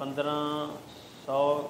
1500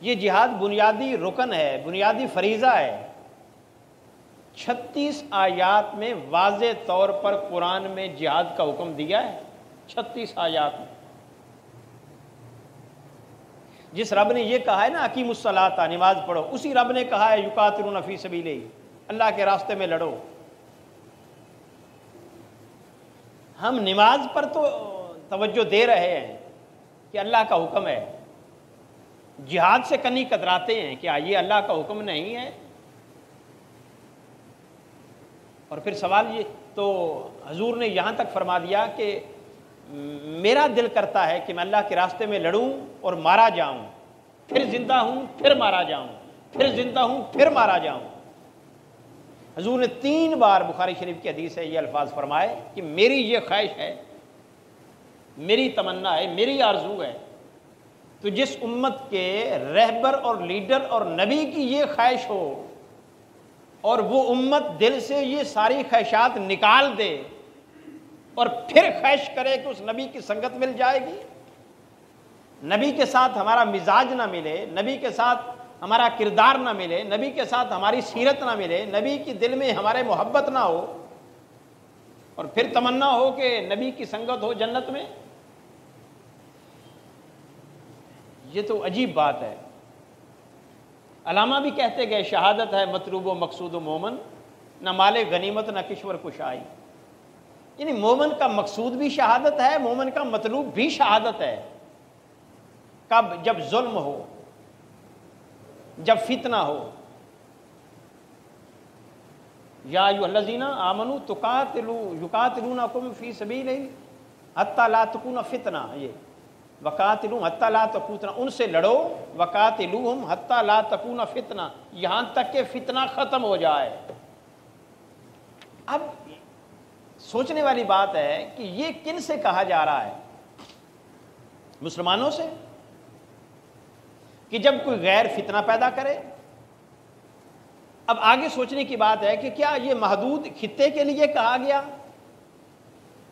یہ جہاد بنیادی رکن ہے، بنیادی فریضہ ہے۔ 36 آیات میں واضح طور پر قرآن میں جہاد کا حکم دیا ہے، 36 آیات میں۔ جس رب نے یہ کہا ہے نا اقیموا الصلاۃ، نماز پڑھو، اسی رب نے کہا ہے یقاتلون فی سبیلہ، اللہ کے راستے میں لڑو۔ ہم نماز پر تو توجہ دے رہے ہیں کہ اللہ کا حکم ہے، جہاد سے کنی کتراتے ہیں کہ یہ اللہ کا حکم نہیں ہے۔ اور پھر سوال یہ تو حضور نے یہاں تک فرما دیا کہ میرا دل کرتا ہے کہ میں اللہ کے راستے میں لڑوں اور مارا جاؤں، پھر زندہ ہوں پھر مارا جاؤں، پھر زندہ ہوں پھر مارا جاؤں۔ حضور نے 3 بار بخاری شریف کی حدیث ہے یہ الفاظ فرمائے کہ میری یہ خواہش ہے، میری تمنا ہے، میری آرزو ہے۔ تو جس امت کے رہبر اور لیڈر اور نبی کی یہ خواہش ہو اور وہ امت دل سے یہ ساری خواہشات نکال دے اور پھر خواہش کرے کہ اس نبی کی سنگت مل جائے گی، نبی کے ساتھ ہمارا مزاج نہ ملے، نبی کے ساتھ ہمارا کردار نہ ملے، نبی کے ساتھ ہماری سیرت نہ ملے، نبی کی دل میں ہمارے محبت نہ ہو، اور پھر تمنا ہو کہ نبی کی سنگت ہو جنت میں، یہ تو عجیب بات ہے۔ علامہ بھی کہتے گئے شہادت ہے مطلوب و مقصود و مومن، نہ مال غنیمت نہ کشور کشائی۔ یعنی مومن کا مقصود بھی شہادت ہے، مومن کا مطلوب بھی شہادت ہے۔ کب؟ جب ظلم ہو، جب فتنہ ہو۔ یا ایھا الذین آمنوا یقاتلونکم فی سبیل حتی لا تکون فتنہ، یہ وقاتلوہم حتی لا تکون فتنہ، ان سے لڑو، وقاتلوہم حتی لا تکون فتنہ، یہاں تک کہ فتنہ ختم ہو جائے۔ اب سوچنے والی بات ہے کہ یہ کن سے کہا جا رہا ہے؟ مسلمانوں سے، کہ جب کوئی غیر فتنہ پیدا کرے۔ اب آگے سوچنے کی بات ہے کہ کیا یہ محدود خطے کے لیے کہا گیا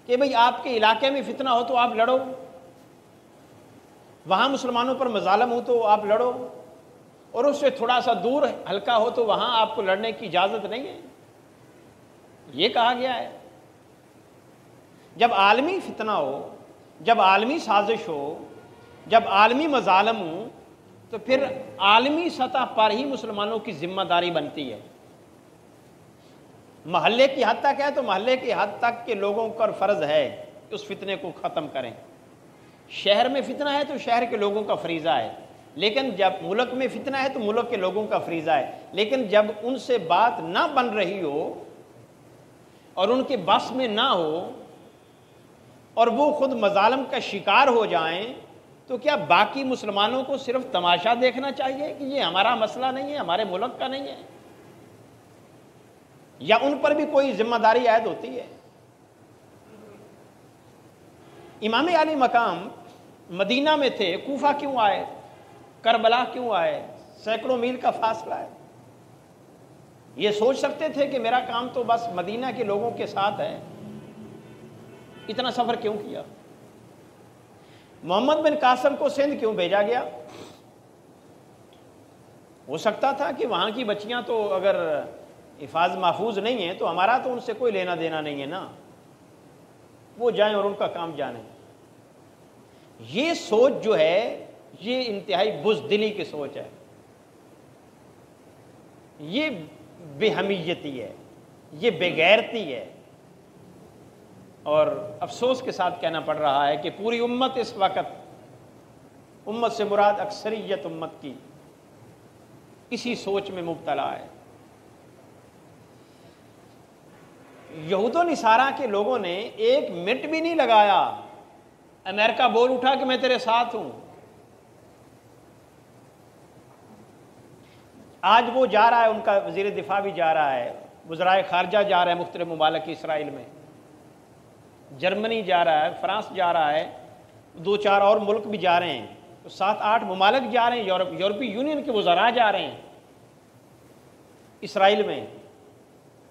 کہ بھئی آپ کے علاقے میں فتنہ ہو تو آپ لڑو، وہاں مسلمانوں پر مظالم ہو تو آپ لڑو، اور اس سے تھوڑا سا دور ہلکا ہو تو وہاں آپ کو لڑنے کی اجازت نہیں ہے؟ یہ کہا گیا ہے۔ جب عالمی فتنہ ہو، جب عالمی سازش ہو، جب عالمی مظالم ہوں، تو پھر عالمی سطح پر ہی مسلمانوں کی ذمہ داری بنتی ہے۔ محلے کی حد تک ہے تو محلے کی حد تک کے لوگوں پر فرض ہے کہ اس فتنے کو ختم کریں۔ شہر میں فتنہ ہے تو شہر کے لوگوں کا فریضہ ہے، لیکن جب ملک میں فتنہ ہے تو ملک کے لوگوں کا فریضہ ہے۔ لیکن جب ان سے بات نہ بن رہی ہو اور ان کے بس میں نہ ہو اور وہ خود مظالم کا شکار ہو جائیں، تو کیا باقی مسلمانوں کو صرف تماشا دیکھنا چاہیے کہ یہ ہمارا مسئلہ نہیں ہے، ہمارے ملک کا نہیں ہے، یا ان پر بھی کوئی ذمہ داری عائد ہوتی ہے؟ امام علی مقام مدینہ میں تھے، کوفہ کیوں آئے؟ کربلا کیوں آئے؟ سینکڑوں میل کا فاصلہ ہے۔ یہ سوچ سکتے تھے کہ میرا کام تو بس مدینہ کے لوگوں کے ساتھ ہے، اتنا سفر کیوں کیا؟ محمد بن قاسم کو سندھ کیوں بھیجا گیا؟ ہو سکتا تھا کہ وہاں کی بچیاں تو اگر حفاظ محفوظ نہیں ہیں تو ہمارا تو ان سے کوئی لینا دینا نہیں ہے نا، وہ جائیں اور ان کا کام جانیں۔ یہ سوچ جو ہے یہ انتہائی بزدلی کی سوچ ہے، یہ بے حمیتی ہے، یہ بے غیرتی ہے۔ اور افسوس کے ساتھ کہنا پڑ رہا ہے کہ پوری امت اس وقت، امت سے مراد اکثریت امت کی، اسی سوچ میں مبتلا ہے۔ یہود و نصارہ کے لوگوں نے ایک منٹ بھی نہیں لگایا، امریکہ بول اٹھا کہ میں تیرے ساتھ ہوں۔ آج وہ جا رہا ہے، ان کا وزیر دفاع بھی جا رہا ہے، وزرائے خارجہ جا رہے ہیں مختلف ممالک کی، اسرائیل میں، جرمنی جا رہا ہے، فرانس جا رہا ہے، 2-4 اور ملک بھی جا رہے ہیں، 7-8 ممالک جا رہے ہیں، یورپی یونین کے وزراء جا رہے ہیں اسرائیل میں،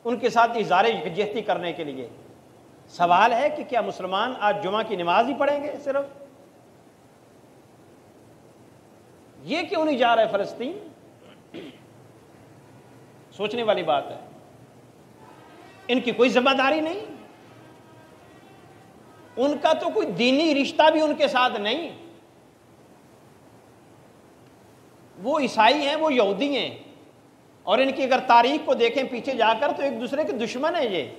ان کے ساتھ اظہار یکجہتی کرنے کے لیے۔ سوال ہے کہ کیا مسلمان آج جمعہ کی نماز ہی پڑھیں گے؟ صرف یہ کیوں نہیں جا رہا ہے فلسطین؟ سوچنے والی بات ہے. ان کی کوئی ذمہ داری نہیں، ان کا تو کوئی دینی رشتہ بھی ان کے ساتھ نہیں. وہ عیسائی ہیں، وہ یہودی ہیں، اور ان کی اگر تاریخ کو دیکھیں پیچھے جا کر تو ایک دوسرے کے دشمن ہیں. یہ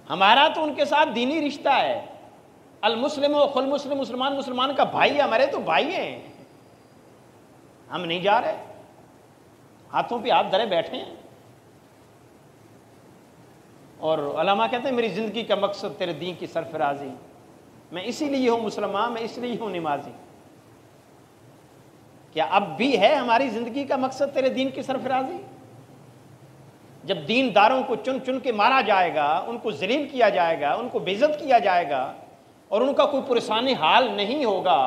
ہمارا تو ان کے ساتھ دینی رشتہ ہے. المسلم و خل مسلم، مسلمان مسلمان کا بھائی ہے، ہمارے تو بھائی ہیں. ہم نہیں جا رہے، ہاتھوں پہ ہاتھ دھرے بیٹھے ہیں. اور علماء کہتے ہیں میری زندگی کا مقصد تیرے دین کی سرفرازی، میں اسی لیے ہوں مسلمان، میں اس لیے ہوں نمازی. کیا اب بھی ہے ہماری زندگی کا مقصد تیرے دین کی سرفرازی؟ جب دینداروں کو چن چن کے مارا جائے گا، ان کو ذلیل کیا جائے گا، ان کو بے عزت کیا جائے گا، اور ان کا کوئی پرسانی حال نہیں ہوگا،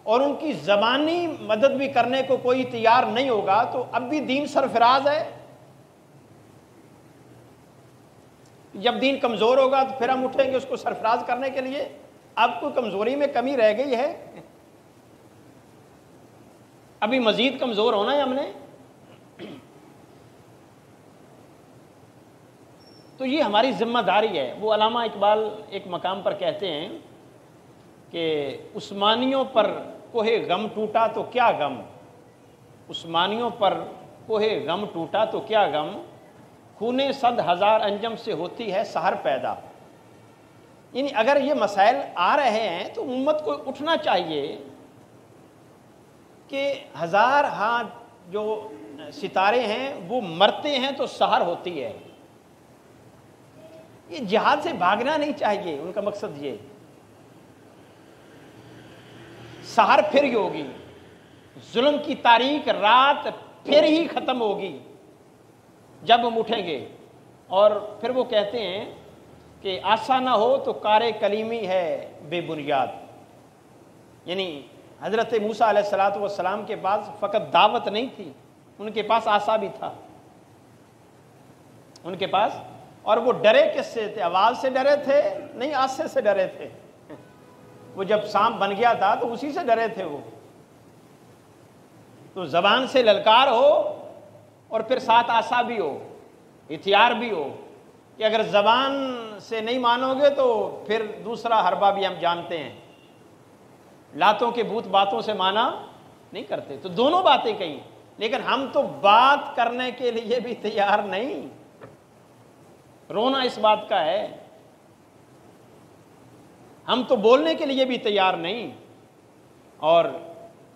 اور ان کی زبانی مدد بھی کرنے کو کوئی تیار نہیں ہوگا، تو اب بھی دین سرفراز ہے؟ جب دین کمزور ہوگا تو پھر ہم اٹھیں گے اس کو سرفراز کرنے کے لیے. اب کوئی کمزوری میں کمی رہ گئی ہے؟ ابھی مزید کمزور ہونا ہے ہم نے. تو یہ ہماری ذمہ داری ہے. وہ علامہ اقبال ایک مقام پر کہتے ہیں کہ عثمانیوں پر کوہ غم ٹوٹا تو کیا غم، عثمانیوں پر کوہ غم ٹوٹا تو کیا غم، خونے 100,000 انجم سے ہوتی ہے سحر پیدا. یعنی اگر یہ مسائل آ رہے ہیں تو امت کو اٹھنا چاہیے کہ 1000 ہاں جو ستارے ہیں وہ مرتے ہیں تو سحر ہوتی ہے. یہ جہاد سے بھاگنا نہیں چاہیے، ان کا مقصد یہ. سحر پھر ہی ہوگی، ظلم کی تاریخ رات پھر ہی ختم ہوگی جب ہم اٹھیں گے. اور پھر وہ کہتے ہیں کہ آسا نہ ہو تو کار کلیمی ہے بے بنیاد. یعنی حضرت موسیٰ علیہ السلام کے پاس فقط دعوت نہیں تھی، ان کے پاس آسا بھی تھا ان کے پاس. اور وہ ڈرے کس سے تھے؟ آواز سے ڈرے تھے نہیں، آسے سے ڈرے تھے. وہ جب سانپ بن گیا تھا تو اسی سے ڈرے تھے. وہ تو زبان سے للکار ہو اور پھر ساتھ آسا بھی ہو، ہتھیار بھی ہو، کہ اگر زبان سے نہیں مانو گے تو پھر دوسرا حربہ بھی ہم جانتے ہیں، لاتوں کے بھوت باتوں سے مانا نہیں کرتے. تو دونوں باتیں کہیں، لیکن ہم تو بات کرنے کے لیے بھی تیار نہیں. رونا اس بات کا ہے، ہم تو بولنے کے لیے بھی تیار نہیں. اور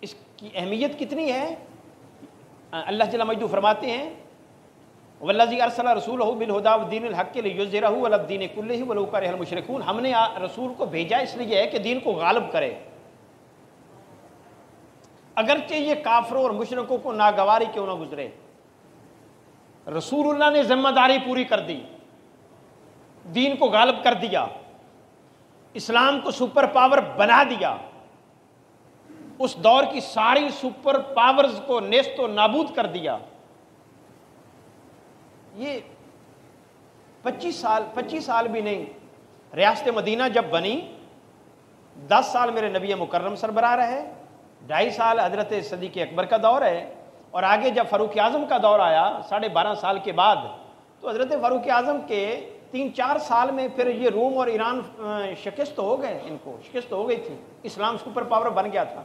اس کی اہمیت کتنی ہے. اللہ جل مجدہ فرماتے ہیں والذی ارسل رسولہ بالہدی ودین الحق لیظہرہ علی الدین کلہ ولو کرہ المشرکون. ہم نے رسول کو بھیجا اس لیے ہے کہ دین کو غالب کرے، اگرچہ یہ کافروں اور مشرکوں کو ناگواری کیوں نہ گزرے. رسول اللہ نے ذمہ داری پوری کر دی، دین کو غالب کر دیا، اسلام کو سپر پاور بنا دیا، اس دور کی ساری سپر پاورز کو نیست و نابود کر دیا. یہ 25 سال بھی نہیں. ریاست مدینہ جب بنی 10 سال میرے نبی مکرم سربراہ رہے، 2.5 سال حضرت صدیق اکبر کا دور ہے، اور آگے جب فاروق اعظم کا دور آیا 12.5 سال کے بعد، تو حضرت فاروق اعظم کے 3-4 سال میں پھر یہ روم اور ایران شکست ہو گئے، ان کو شکست ہو گئی تھی، اسلام سپر پاور بن گیا تھا.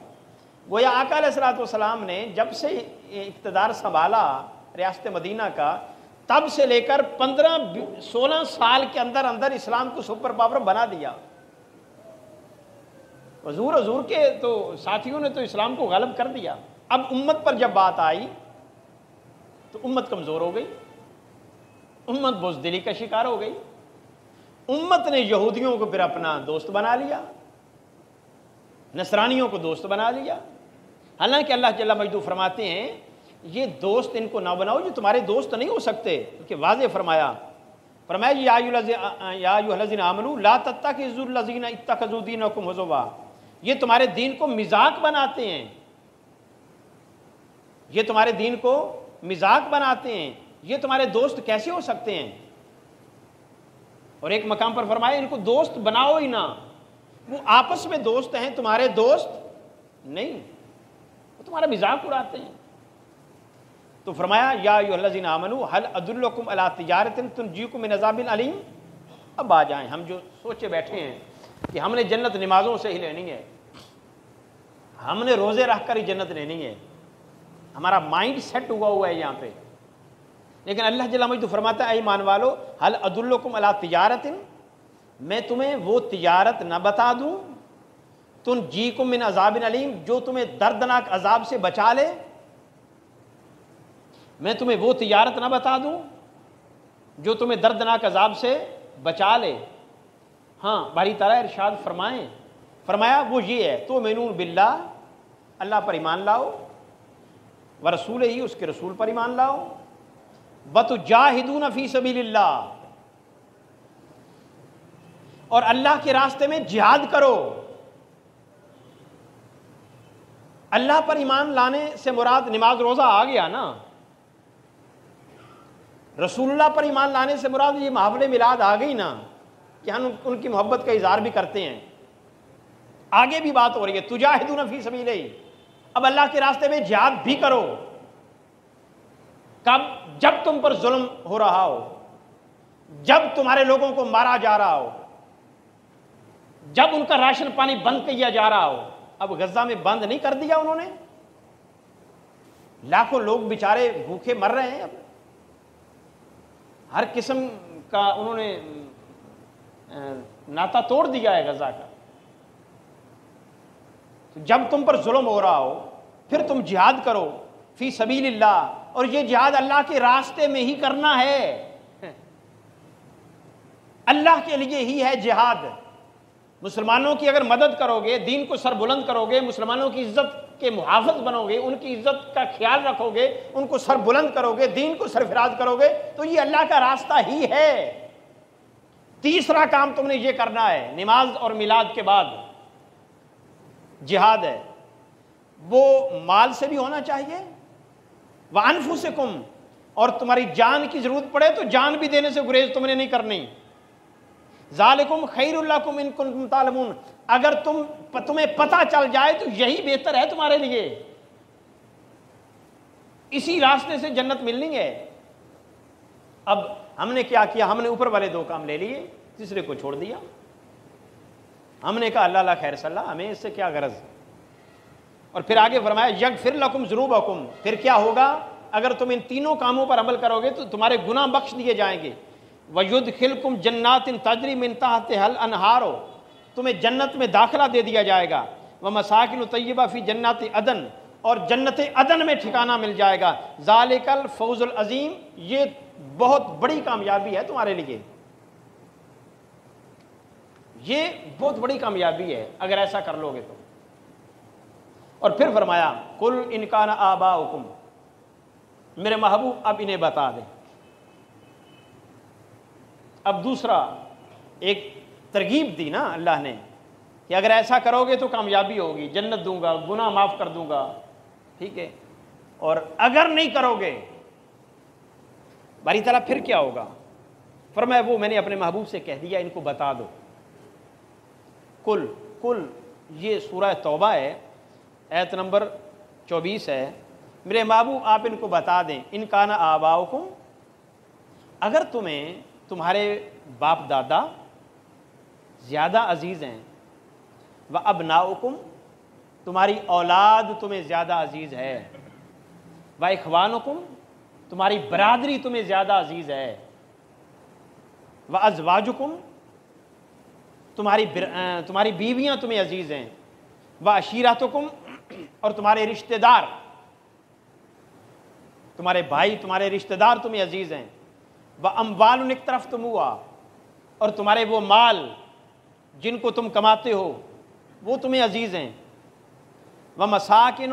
گویا آقا علیہ السلام نے جب سے اقتدار سنبھالا ریاست مدینہ کا، تب سے لے کر 15-16 سال کے اندر اندر اسلام کو سپر پاور بنا دیا. حضور کے تو ساتھیوں نے تو اسلام کو غالب کر دیا. اب امت پر جب بات آئی تو امت کمزور ہو گئی، امت بزدلی کا شکار ہو گئی. امت نے یہودیوں کو پھر اپنا دوست بنا لیا، نصرانیوں کو دوست بنا لیا. حالانکہ اللہ جل مجدہ فرماتے ہیں یہ دوست ان کو نہ بناؤ جو تمہارے دوست نہیں ہو سکتے. کہ واضح فرمایا یا ایھا الذین آمنوا لا تتخذوا الذین اتخذوا دینکم ہزوا. یہ تمہارے دین کو مذاق بناتے ہیں، یہ تمہارے دین کو مذاق بناتے ہیں، یہ تمہارے دوست کیسے ہو سکتے ہیں. اور ایک مقام پر فرمایا ان کو دوست بناؤ ہی نہ، وہ آپس میں دوست ہیں، تمہارے دوست نہیں، وہ تمہارا مذاق اڑاتے ہیں۔ تو فرمایا یا ایھا الذین آمنوا ھل ادلکم علی تجارۃ تنجیکم من عذاب علیم۔ اب آ جائیں، ہم جو سوچے بیٹھے ہیں کہ ہم نے جنت نمازوں سے ہی لینی ہے، ہم نے روزے رکھ کر ہی جنت لینی ہے، ہمارا مائنڈ سیٹ ہوا ہے یہاں پہ۔ لیکن اللہ جل مجدہ فرماتا ہے اے ایمان والو ھل ادلکم علی تجارۃ، میں تمہیں وہ تجارت نہ بتا دوں تنجیکم من عذاب علیم، جو تمہیں دردناک عذاب سے بچا لے؟ میں تمہیں وہ تجارت نہ بتا دوں جو تمہیں دردناک عذاب سے بچا لے؟ ہاں، باری تعالیٰ ارشاد فرمایا وہ یہ ہے تؤمنون باللہ، اللہ پر ایمان لاؤ، ورسولہ ہی، اس کے رسول پر ایمان لاؤ، وتجاہدون فی سبیل اللہ، اور اللہ کے راستے میں جہاد کرو۔ اللہ پر ایمان لانے سے مراد نماز روزہ آ گیا نا، رسول اللہ پر ایمان لانے سے مراد یہ محفل میلاد آ گئی نا، کہ ہم ان کی محبت کا اظہار بھی کرتے ہیں۔ آگے بھی بات ہو رہی ہے تجاہدون فی سبیلہ، اب اللہ کے راستے میں جہاد بھی کرو۔ کب؟ جب تم پر ظلم ہو رہا ہو، جب تمہارے لوگوں کو مارا جا رہا ہو، جب ان کا راشن پانی بند کیا جا رہا ہو۔ اب غزہ میں بند نہیں کر دیا انہوں نے، لاکھوں لوگ بیچارے بھوکے مر رہے ہیں، اب ہر قسم کا انہوں نے ناتا توڑ دیا ہے غزہ کا۔ جب تم پر ظلم ہو رہا ہو پھر تم جہاد کرو فی سبیل اللہ، اور یہ جہاد اللہ کے راستے میں ہی کرنا ہے، اللہ کے لیے ہی ہے جہاد۔ مسلمانوں کی اگر مدد کرو گے، دین کو سر بلند کرو گے، مسلمانوں کی عزت کے محافظ بنو گے، ان کی عزت کا خیال رکھو گے، ان کو سر بلند کرو گے، دین کو سرفراز کرو گے، تو یہ اللہ کا راستہ ہی ہے۔ تیسرا کام تم نے یہ کرنا ہے، نماز اور میلاد کے بعد جہاد ہے، وہ مال سے بھی ہونا چاہیے، وَأَنفُسِكُمْ، اور تمہاری جان کی ضرورت پڑے تو جان بھی دینے سے گریز تم نے نہیں کرنی۔ ذالکم خیر لکم ان کنتم تعلمون، اگر تمہیں پتہ چل جائے تو یہی بہتر ہے تمہارے لیے، اسی راستے سے جنت ملنی ہے۔ اب ہم نے کیا کیا؟ ہم نے اوپر والے دو کام لے لیے، تیسرے کو چھوڑ دیا۔ ہم نے کہا اللہ اللہ خیر صلی اللہ، ہمیں اس سے کیا غرض؟ اور پھر آگے فرمایا یغفر لکم ذنوبکم، پھر کیا ہوگا؟ اگر تم ان تینوں کاموں پر عمل کرو گے تو تمہارے گناہ بخش دیے جائیں گے۔ وَيُدْخِلْكُمْ جَنَّاتٍ تَجْرِي مِن تَحْتِهَا الْأَنْهَارُ، تمہیں جنت میں داخلہ دے دیا جائے گا۔ وَمَسَاكِنُ طَيِّبَةٌ فِي جَنَّاتِ عَدْنٍ، اور جنت عدن میں ٹھکانہ مل جائے گا۔ ذَلِكَ الْفَوْزُ الْعَظِيمُ، یہ بہت بڑی کامیابی ہے تمہارے لیے، یہ بہت بڑی کامیابی ہے اگر ایسا کر لو گے تو۔ اور پھر فرمایا قُلْ إِنْ كَانَ آبَاؤُكُمْ، میرے محبوب اب انہیں بتا دیں۔ اب دوسرا ایک ترغیب دی نا اللہ نے کہ اگر ایسا کرو گے تو کامیابی ہوگی، جنت دوں گا، گناہ معاف کر دوں گا، ٹھیک ہے، اور اگر نہیں کرو گے باری تعالیٰ پھر کیا ہوگا؟ فرمایا وہ میں نے اپنے محبوب سے کہہ دیا، ان کو بتا دو۔ کل یہ سورہ توبہ ہے، آیت نمبر 24 ہے۔ میرے محبوب آپ ان کو بتا دیں، ان کان آباؤکم، اگر تمہیں تمہارے باپ دادا زیادہ عزیز ہیں، وَأَبْنَاؤُكُمْ، تمہاری اولاد تمہیں زیادہ عزیز ہے، وَإِخْوَانُكُمْ، تمہاری برادری تمہیں زیادہ عزیز ہے، وَأَزْوَاجُكُمْ، تمہاری بیویاں تمہیں عزیز ہیں، وَعَشِيرَتُكُمْ، اور تمہارے رشتہ دار، تمہارے بھائی، تمہارے رشتہ دار تمہیں عزیز ہیں، وَأَمْوَالٌ اقْتَرَفْتُمُوهَا، اور تمہارے وہ مال جن کو تم کماتے ہو وہ تمہیں عزیز ہیں، وَمَسَاكِنُ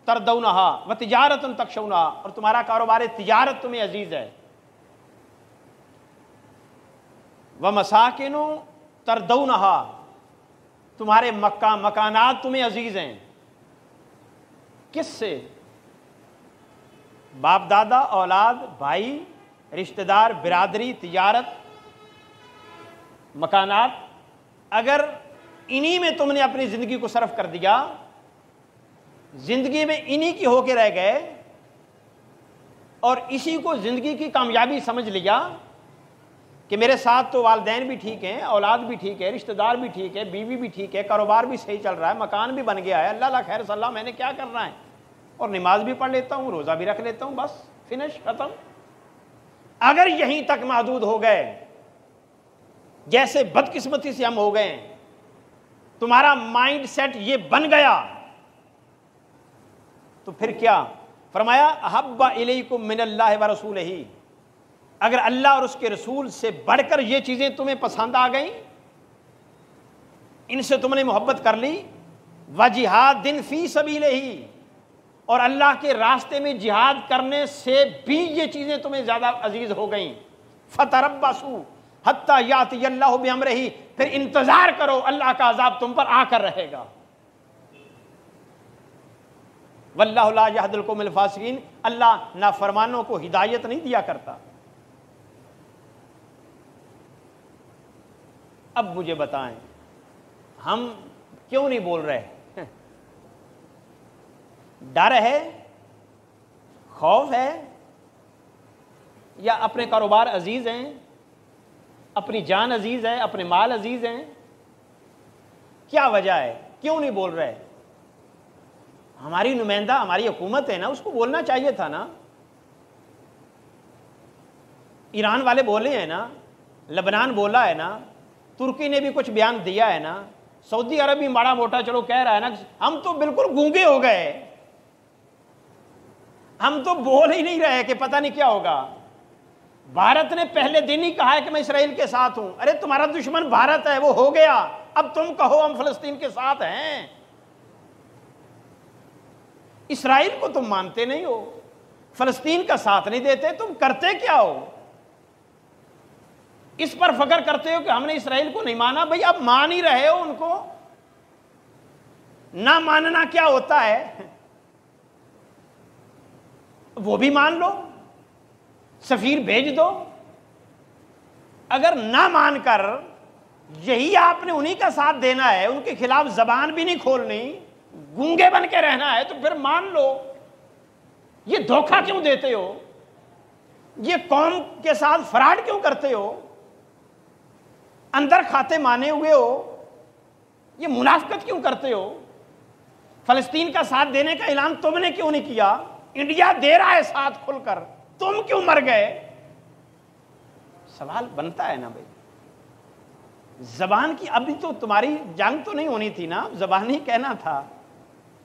تَرْضَوْنَهَا وَتِجَارَةٌ تَخْشَوْنَهَا، اور تمہارا کاروبار تجارت تمہیں عزیز ہے، وَمَسَاكِنُ تَرْضَوْنَهَا، تمہارے مکانات تمہیں عزیز ہیں۔ کس سے؟ باپ دادا، اولاد، بھائی، رشتہ دار، برادری، تجارت، مکانات۔ اگر انہی میں تم نے اپنی زندگی کو صرف کر دیا زندگی میں انہی کی ہو کے رہ گئے اور اسی کو زندگی کی کامیابی سمجھ لیا کہ میرے ساتھ تو والدین بھی ٹھیک ہیں، اولاد بھی ٹھیک ہے، رشتہ دار بھی ٹھیک ہے، بیوی بھی ٹھیک ہے، کاروبار بھی صحیح چل رہا ہے، مکان بھی بن گیا ہے، اللہ اللہ خیر صلی اللہ، میں نے کیا کرنا ہے، اور نماز بھی پڑھ لیتا ہوں، روزہ بھی رکھ لیتا ہوں، بس فنش، ختم۔ اگر یہیں تک محدود ہو گئے جیسے بدقسمتی سے ہم ہو گئے ہیں، تمہارا مائنڈ سیٹ یہ بن گیا، تو پھر کیا فرمایا احب الیکم من اللہ ورسولہ، اگر اللہ اور اس کے رسول سے بڑھ کر یہ چیزیں تمہیں پسند آ گئیں، ان سے تم نے محبت کر لی، وجہاد فی سبیلہ، اور اللہ کے راستے میں جہاد کرنے سے بھی یہ چیزیں تمہیں زیادہ عزیز ہو گئیں، فتربصوا حتی یاتی اللہ بامرہ، پھر انتظار کرو، اللہ کا عذاب تم پر آ کر رہے گا۔ واللہ لا یہدی القوم الفاسقین، اللہ نافرمانوں کو ہدایت نہیں دیا کرتا۔ اب مجھے بتائیں ہم کیوں نہیں بول رہے؟ ڈر ہے، خوف ہے، یا اپنے کاروبار عزیز ہیں، اپنی جان عزیز ہے، اپنے مال عزیز ہیں؟ کیا وجہ ہے کیوں نہیں بول رہے؟ ہماری نمائندہ ہماری حکومت ہے نا، اس کو بولنا چاہیے تھا نا۔ ایران والے بولے ہیں نا، لبنان بولا ہے نا، ترکی نے بھی کچھ بیان دیا ہے نا، سعودی عرب بھی بڑا موٹا چلو کہہ رہا ہے نا، ہم تو بالکل گونگے ہو گئے، ہم تو بول ہی نہیں رہے کہ پتہ نہیں کیا ہوگا۔ بھارت نے پہلے دن ہی کہا ہے کہ میں اسرائیل کے ساتھ ہوں، ارے تمہارا دشمن بھارت ہے، وہ ہو گیا، اب تم کہو ہم فلسطین کے ساتھ ہیں۔ اسرائیل کو تم مانتے نہیں ہو، فلسطین کا ساتھ نہیں دیتے، تم کرتے کیا ہو؟ اس پر فخر کرتے ہو کہ ہم نے اسرائیل کو نہیں مانا، بھئی اب مان ہی رہے ہو ان کو، نہ ماننا کیا ہوتا ہے، وہ بھی مان لو، سفیر بھیج دو۔ اگر نہ مان کر یہی آپ نے انہی کا ساتھ دینا ہے، ان کے خلاف زبان بھی نہیں کھولنی، گونگے بن کے رہنا ہے، تو پھر مان لو۔ یہ دھوکہ کیوں دیتے ہو؟ یہ قوم کے ساتھ فراڈ کیوں کرتے ہو؟ اندر کھاتے مانے ہوئے ہو، یہ منافقت کیوں کرتے ہو؟ فلسطین کا ساتھ دینے کا اعلان تم نے کیوں نہیں کیا؟ انڈیا دے رہا ہے ساتھ کھل کر، تم کیوں مر گئے؟ سوال بنتا ہے نا بھائی۔ زبان کی ابھی تو تمہاری جنگ تو نہیں ہونی تھی نا، زبانی کہنا تھا،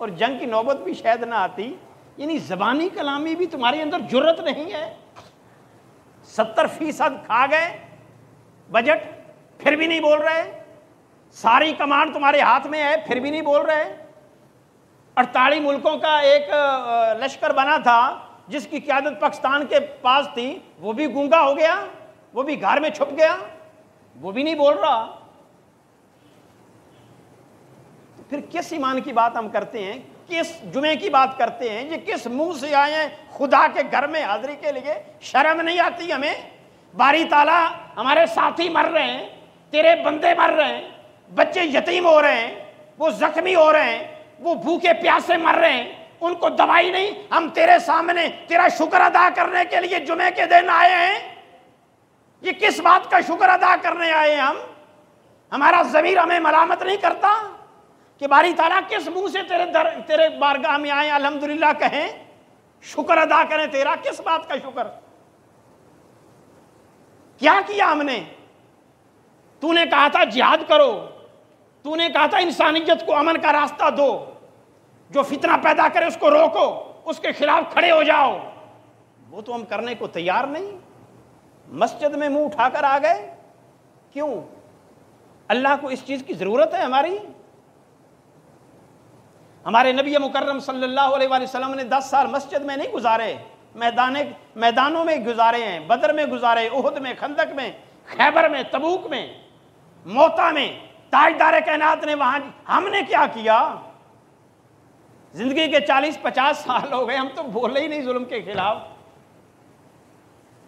اور جنگ کی نوبت بھی شاید نہ آتی، یعنی زبانی کلامی بھی تمہاری اندر جرت نہیں ہے۔ 70% کھا گئے بجٹ، پھر بھی نہیں بول رہے، ساری کمانڈ تمہارے ہاتھ میں ہے، پھر بھی نہیں بول رہے۔ 48 ملکوں کا ایک لشکر بنا تھا جس کی قیادت پاکستان کے پاس تھی، وہ بھی گونگا ہو گیا، وہ بھی گھر میں چھپ گیا، وہ بھی نہیں بول رہا۔ تو پھر کس ایمان کی بات ہم کرتے ہیں، کس جمعے کی بات کرتے ہیں، یہ کس منہ سے آئے ہیں خدا کے گھر میں حاضری کے لیے؟ شرم نہیں آتی ہمیں؟ باری تعالیٰ ہمارے ساتھی مر رہے ہیں، تیرے بندے مر رہے ہیں، بچے یتیم ہو رہے ہیں، وہ زخمی ہو رہے ہیں، وہ بھوکے پیاسے مر رہے ہیں، ان کو دوائی نہیں، ہم تیرے سامنے تیرا شکر ادا کرنے کے لیے جمعے کے دن آئے ہیں۔ یہ کس بات کا شکر ادا کرنے آئے ہیں ہم؟ ہمارا ضمیر ہمیں ملامت نہیں کرتا کہ باری تعالیٰ کس منہ سے تیرے بارگاہ میں آئے الحمدللہ کہیں، شکر ادا کریں تیرا؟ کس بات کا شکر؟ کیا کیا ہم نے؟ تو نے کہا تھا جہاد کرو، تو نے کہا تھا انسانیت کو امن کا راستہ دو، جو فتنہ پیدا کرے اس کو روکو، اس کے خلاف کھڑے ہو جاؤ، وہ تو ہم کرنے کو تیار نہیں۔ مسجد میں منہ اٹھا کر آ گئے، کیوں؟ اللہ کو اس چیز کی ضرورت ہے ہماری؟ ہمارے نبی مکرم صلی اللہ علیہ وآلہ وسلم نے 10 سال مسجد میں نہیں گزارے، میدانوں میں گزارے ہیں، بدر میں گزارے، احد میں، خندق میں، خیبر میں، تبوک میں، موتا میں، تاجدار کائنات نے وہاں۔ ہم نے کیا کیا؟ زندگی کے 40-50 سال ہو گئے، ہم تو بولے ہی نہیں ظلم کے خلاف،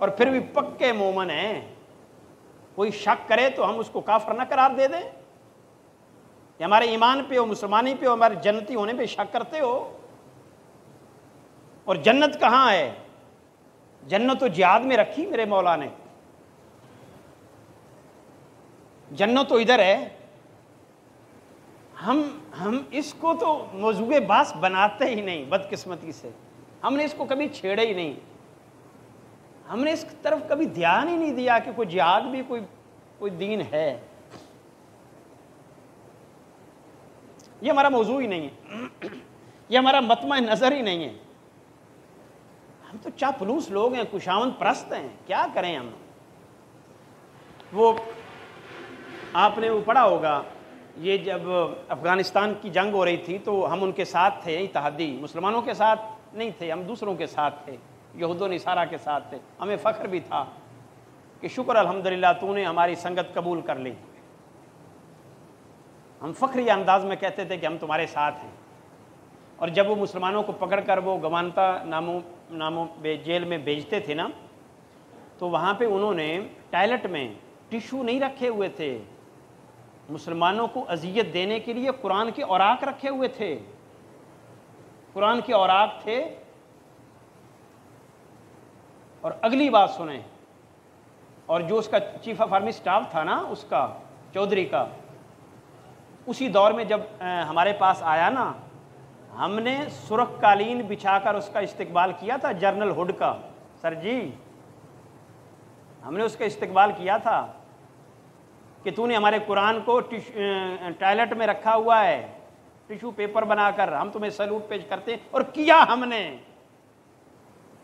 اور پھر بھی پکے مومن ہیں۔ کوئی شک کرے تو ہم اس کو کافر نہ قرار دے دیں؟ کہ ہمارے ایمان پہ ہو، مسلمانی پہ ہو، ہمارے جنتی ہونے پہ شک کرتے ہو؟ اور جنت کہاں ہے؟ جنت تو جہاد میں رکھی میرے مولا نے، جنت تو ادھر ہے۔ ہم اس کو تو موضوع بحث بناتے ہی نہیں، بدقسمتی سے ہم نے اس کو کبھی چھیڑا ہی نہیں، ہم نے اس طرف کبھی دھیان ہی نہیں دیا کہ کوئی جہاد بھی کوئی دین ہے۔ یہ ہمارا موضوع ہی نہیں ہے، یہ ہمارا مطمع نظر ہی نہیں ہے۔ ہم تو چاپلوس لوگ ہیں، خوشامد پرست ہیں، کیا کریں ہم؟ وہ آپ نے وہ پڑھا ہوگا، یہ جب افغانستان کی جنگ ہو رہی تھی تو ہم ان کے ساتھ تھے، اتحادی مسلمانوں کے ساتھ نہیں تھے، ہم دوسروں کے ساتھ تھے، یہود و نصارہ کے ساتھ تھے۔ ہمیں فخر بھی تھا کہ شکر الحمدللہ تو نے ہماری سنگت قبول کر لی۔ ہم فخری انداز میں کہتے تھے کہ ہم تمہارے ساتھ ہیں۔ اور جب وہ مسلمانوں کو پکڑ کر وہ گوانتا ناموں جیل میں بھیجتے تھے نا، تو وہاں پہ انہوں نے ٹائلٹ میں ٹیشو نہیں رکھے ہوئے تھے، مسلمانوں کو اذیت دینے کے لیے قرآن کے اوراق رکھے ہوئے تھے، قرآن کے اوراق تھے۔ اور اگلی بات سنیں، اور جو اس کا چیف آف آرمی سٹاف تھا نا، اس کا چودھری کا، اسی دور میں جب ہمارے پاس آیا نا، ہم نے سرخ قالین بچھا کر اس کا استقبال کیا تھا، جنرل ہڈ کا۔ سر جی ہم نے اس کا استقبال کیا تھا کہ تو نے ہمارے قرآن کو ٹائلٹ میں رکھا ہوا ہے ٹیشو پیپر بنا کر، ہم تمہیں سلوٹ پیش کرتے ہیں۔ اور کیا ہم نے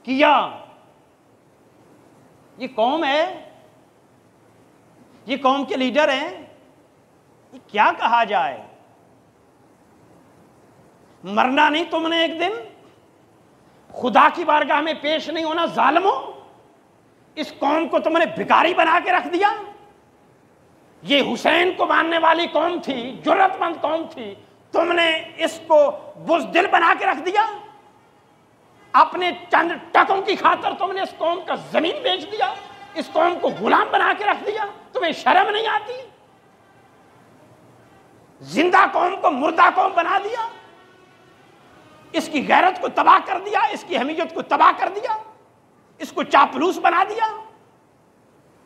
کیا۔ یہ قوم ہے، یہ قوم کے لیڈر ہیں، یہ کیا کہا جائے؟ مرنا نہیں تم نے ایک دن، خدا کی بارگاہ میں پیش نہیں ہونا ظالموں۔ اس قوم کو تم نے بھکاری بنا کے رکھ دیا۔ یہ حسین کو ماننے والی قوم تھی، جرأت مند قوم تھی، تم نے اس کو بزدل بنا کے رکھ دیا۔ اپنے چند ٹکوں کی خاطر تم نے اس قوم کا زمین بیچ دیا، اس قوم کو غلام بنا کے رکھ دیا۔ تمہیں شرم نہیں آتی؟ زندہ قوم کو مردہ قوم بنا دیا، اس کی غیرت کو تباہ کر دیا، اس کی حمیت کو تباہ کر دیا، اس کو چاپلوس بنا دیا۔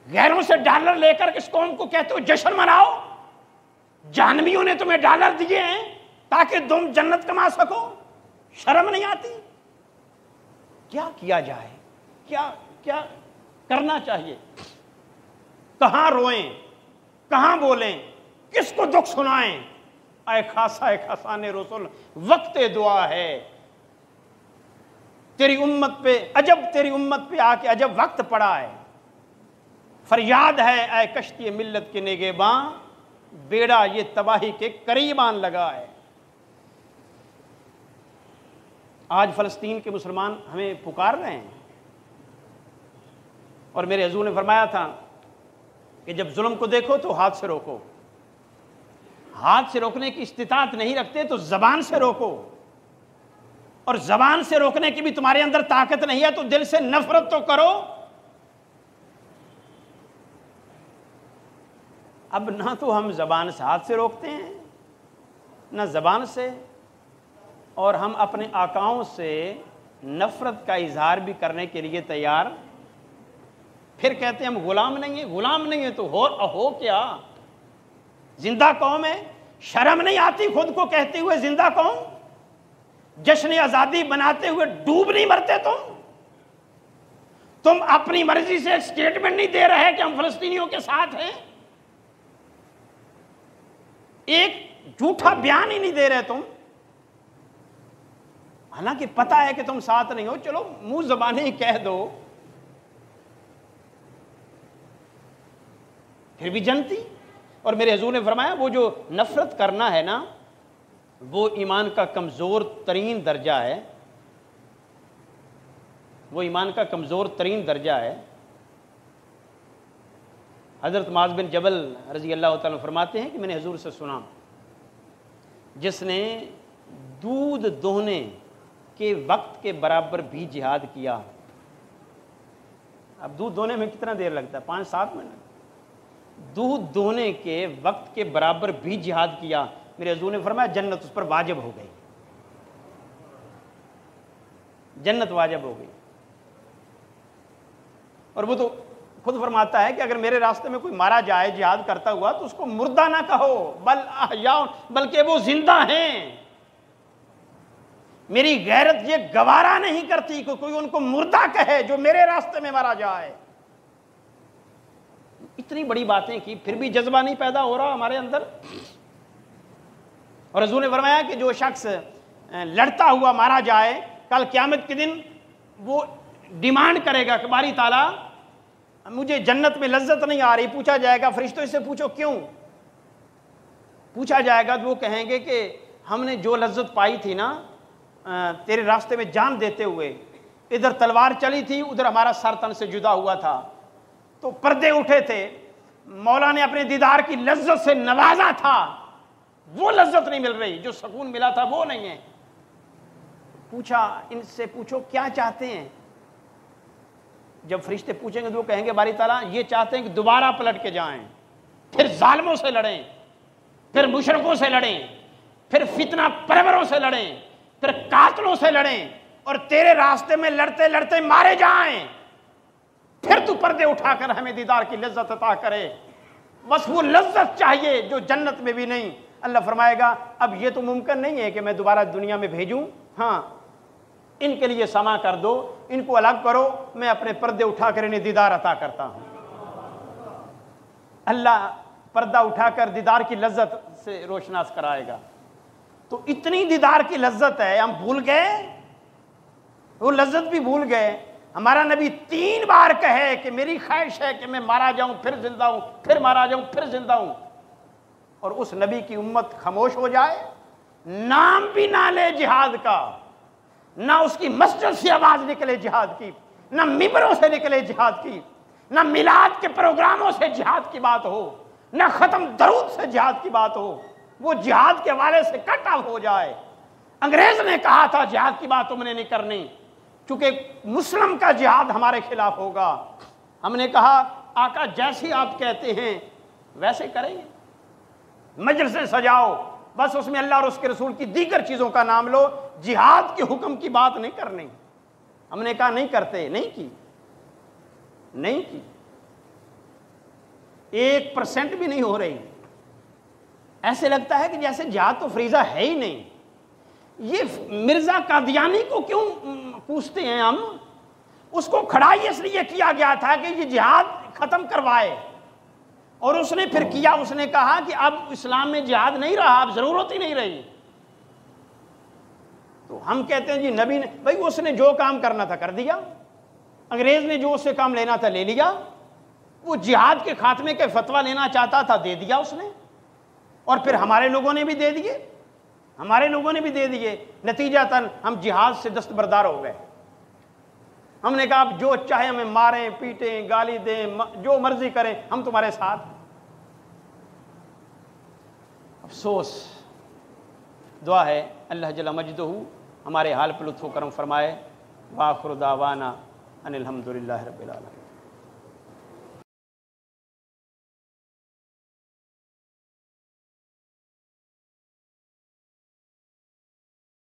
غیروں سے ڈالر لے کر اس قوم کو کہتے ہو جشن مناؤ۔ جہنمیوں نے تمہیں ڈالر دیے ہیں تاکہ تم جنت کما سکو، شرم نہیں آتی؟ کیا کیا جائے؟ کیا کرنا چاہیے؟ کہاں روئیں، کہاں بولیں، کس کو دکھ سنائیں؟ اے خاصان رسول، وقت دعا ہے تیری امت پہ، تیری امت پہ آ کے عجب وقت پڑا ہے۔ فریاد ہے اے کشتی ملت کے نگہباں، بیڑا یہ تباہی کے قریب آن لگا ہے۔ آج فلسطین کے مسلمان ہمیں پکار رہے ہیں، اور میرے حضور نے فرمایا تھا کہ جب ظلم کو دیکھو تو ہاتھ سے روکو، ہاتھ سے روکنے کی استطاعت نہیں رکھتے تو زبان سے روکو، اور زبان سے روکنے کی بھی تمہارے اندر طاقت نہیں ہے تو دل سے نفرت تو کرو۔ اب نہ تو ہم زبان سے ہاتھ سے روکتے ہیں، نہ زبان سے، اور ہم اپنے آقاؤں سے نفرت کا اظہار بھی کرنے کے لیے تیار، پھر کہتے ہیں ہم غلام نہیں ہیں۔ غلام نہیں ہیں تو ہو کیا؟ زندہ قوم ہے، شرم نہیں آتی خود کو کہتے ہوئے زندہ قوم؟ جشن آزادی بناتے ہوئے ڈوب نہیں مرتے تم اپنی مرضی سے ایک سٹیٹمنٹ نہیں دے رہے کہ ہم فلسطینیوں کے ساتھ ہیں، ایک جھوٹا بیان ہی نہیں دے رہے تم، حالانکہ پتا ہے کہ تم ساتھ نہیں ہو، چلو منہ زبانیں ہی کہہ دو، پھر بھی جنتی۔ اور میرے حضور نے فرمایا وہ جو نفرت کرنا ہے نا، وہ ایمان کا کمزور ترین درجہ ہے، وہ ایمان کا کمزور ترین درجہ ہے۔ حضرت معاذ بن جبل رضی اللہ تعالیٰ فرماتے ہیں کہ میں نے حضور سے سنا، جس نے دودھ دوہنے کے وقت کے برابر بھی جہاد کیا۔ اب دودھ دوہنے میں کتنا دیر لگتا ہے؟ 5-7 منٹ۔ دودھ دوہنے کے وقت کے برابر بھی جہاد کیا، میرے حضور نے فرمایا جنت اس پر واجب ہو گئی۔ جنت واجب ہو گئی۔ اور وہ تو خود فرماتا ہے کہ اگر میرے راستے میں کوئی مارا جائے جہاد کرتا ہوا تو اس کو مردہ نہ کہو، بل احیاء، بلکہ وہ زندہ ہیں۔ میری غیرت یہ گوارا نہیں کرتی کہ کوئی ان کو مردہ کہے جو میرے راستے میں مارا جائے۔ اتنی بڑی باتیں کی، پھر بھی جذبہ نہیں پیدا ہو رہا ہمارے اندر۔ اور حضور نے فرمایا کہ جو شخص لڑتا ہوا مارا جائے، کل قیامت کے دن وہ ڈیمانڈ کرے گا کہ باری تعالیٰ مجھے جنت میں لذت نہیں آ رہی۔ پوچھا جائے گا فرشتوں سے پوچھو کیوں؟ پوچھا جائے گا تو وہ کہیں گے کہ ہم نے جو لذت پائی تھی نا تیرے راستے میں جان دیتے ہوئے، ادھر تلوار چلی تھی، ادھر ہمارا سر تن سے جدا ہوا تھا، تو پردے اٹھے تھے، مولا نے اپنے دیدار کی لذت سے نوازا تھا، وہ لذت نہیں مل رہی، جو سکون ملا تھا وہ نہیں ہے۔ پوچھا ان سے پوچھو کیا چاہتے ہیں؟ جب فرشتے پوچھیں گے تو وہ کہیں گے باری تعالیٰ یہ چاہتے ہیں کہ دوبارہ پلٹ کے جائیں، پھر ظالموں سے لڑیں، پھر مشرکوں سے لڑیں، پھر فتنہ پروروں سے لڑیں، پھر قاتلوں سے لڑیں، اور تیرے راستے میں لڑتے لڑتے مارے جائیں، پھر تو پردے اٹھا کر ہمیں دیدار کی لذت عطا کرے۔ بس وہ لذت چاہیے جو جنت میں بھی نہیں۔ اللہ فرمائے گا اب یہ تو ممکن نہیں ہے کہ میں دوبارہ دنیا میں بھیجوں، ہاں ان کے لیے سما کر دو، ان کو الگ کرو، میں اپنے پردے اٹھا کر انہیں دیدار عطا کرتا ہوں۔ اللہ پردہ اٹھا کر دیدار کی لذت سے روشناس کرائے گا۔ تو اتنی دیدار کی لذت ہے، ہم بھول گئے، وہ لذت بھی بھول گئے۔ ہمارا نبی 3 بار کہے کہ میری خواہش ہے کہ میں مارا جاؤں پھر زندہ ہوں، پھر مارا جاؤں پھر زندہ ہوں، اور اس نبی کی امت خاموش ہو جائے، نام بھی نہ لے جہاد کا، نہ اس کی مسجد سے آواز نکلے جہاد کی، نہ ممبروں سے نکلے جہاد کی، نہ میلاد کے پروگراموں سے جہاد کی بات ہو، نہ ختم درود سے جہاد کی بات ہو، وہ جہاد کے حوالے سے کٹ آف ہو جائے۔ انگریز نے کہا تھا جہاد کی بات تم نے نہیں کرنی، چونکہ مسلم کا جہاد ہمارے خلاف ہوگا۔ ہم نے کہا آقا جیسی آپ کہتے ہیں ویسے کریں گے، مجلسیں سجاؤ، بس اس میں اللہ اور اس کے رسول کی دیگر چیزوں کا نام لو، جہاد کے حکم کی بات نہیں کرنی۔ ہم نے کہا نہیں کرتے، نہیں کی 1% بھی نہیں ہو رہی۔ ایسے لگتا ہے کہ جیسے جہاد تو فریضہ ہے ہی نہیں۔ یہ مرزا قادیانی کو کیوں پوچھتے ہیں ہم؟ اس کو کھڑا ہی اس لیے کیا گیا تھا کہ یہ جہاد ختم کروائے، اور اس نے پھر کیا، اس نے کہا کہ اب اسلام میں جہاد نہیں رہا، اب ضرورت ہی نہیں رہی۔ تو ہم کہتے ہیں جی نبی نے، بھائی اس نے جو کام کرنا تھا کر دیا، انگریز نے جو اس سے کام لینا تھا لے لیا، وہ جہاد کے خاتمے کے فتویٰ لینا چاہتا تھا دے دیا اس نے، اور پھر ہمارے لوگوں نے بھی دے دیے، نتیجتاً ہم جہاد سے دستبردار ہو گئے۔ ہم نے کہا اب جو چاہے ہمیں ماریں پیٹیں گالی دیں جو مرضی کریں، ہم تمہارے ساتھ۔ افسوس، دعا ہے اللہ جل مجدہ ہمارے حال پر لطف و کرم فرمائے۔ وآخر دعوانا ان الحمدللہ رب العالمین۔